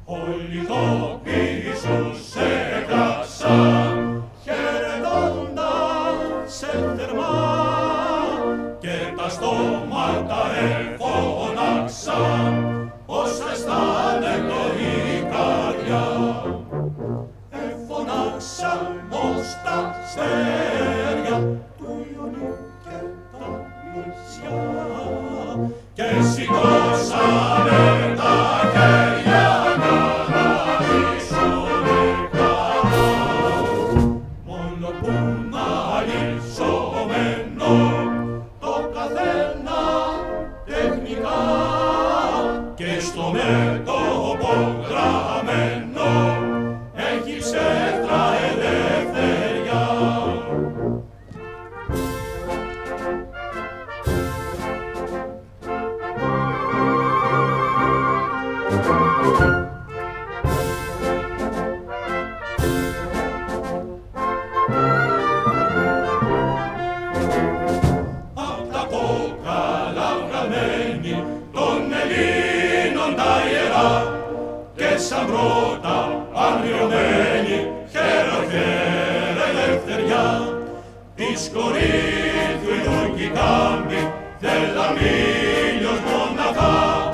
Όλοι τόποι σου σε κράσαν, χαιρετώντας σε θερμά, και τα στόματα εφώναξαν, ως αισθάνεται η καρδιά. Εφώναξαν ως τα αστέρια του Ιωνίου και τα νησιά, και σηκώσανε τα χέρια να αναδύσουν ικανά. Μόνο που να λυσσωμένο το καθένα τεχνικά, και στο μέτωπο γραμμένο έχει ψεύτρα ελευθεριά. Απ' τα κόκαλα βγαλμένη των Ελλήνων τα ιερά, και σαν πρώτα αγριωμένη χέρο-χέρο ελευθεριά, της Κορίνθου η κάμπη δελαμίλιος μοναχά,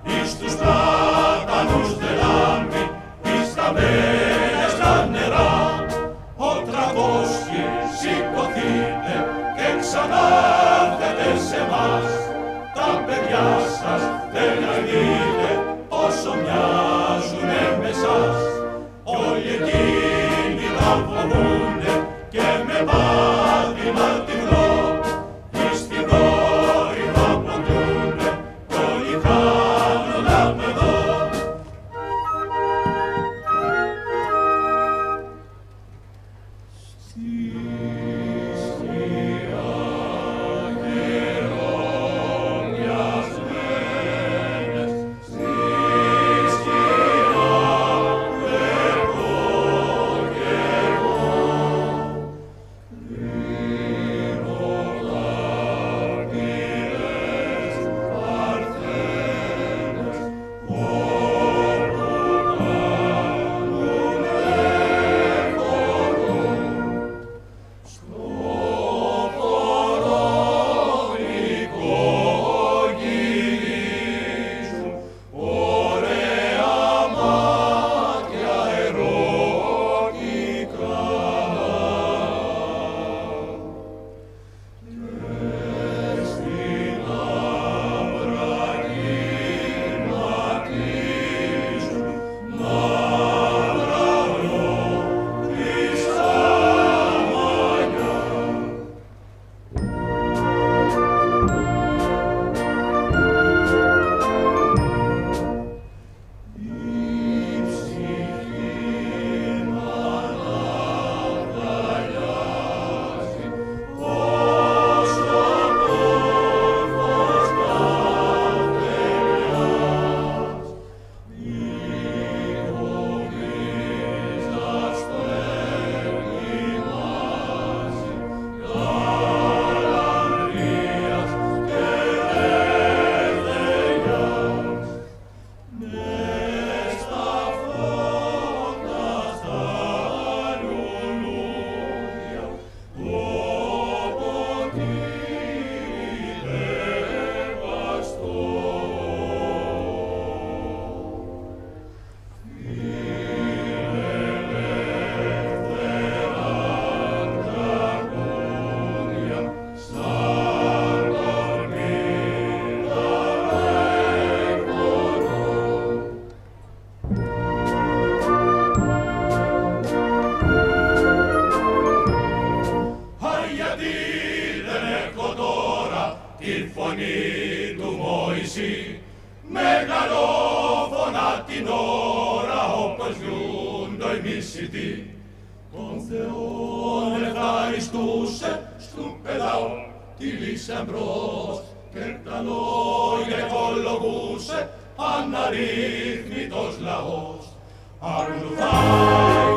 εις τους πλάτανους δελάμπη, εις τα μπέλες τα νερά. Ο τραβόσχη σηκωθείτε και ξανάρθετε σε μας, τα παιδιά σας δεν να δείτε όσο μοιάζουνε με σας. Όλοι εκείνοι τα φοβούνε και με πάτημα τυφλό, εις την κόρη θα ποντούνε κι όλοι χάνουν να με δω. Τη φωνή του Μωυσή, μεγαλόφωνα την ώρα όπως γιούντο οι μισητοί. Τον Θεόν ευχαριστούσε στου πεδάω τη λύση εμπρός, και τα λόγια εκολογούσε αναρρύθμιτος λαός. Ακολουθάει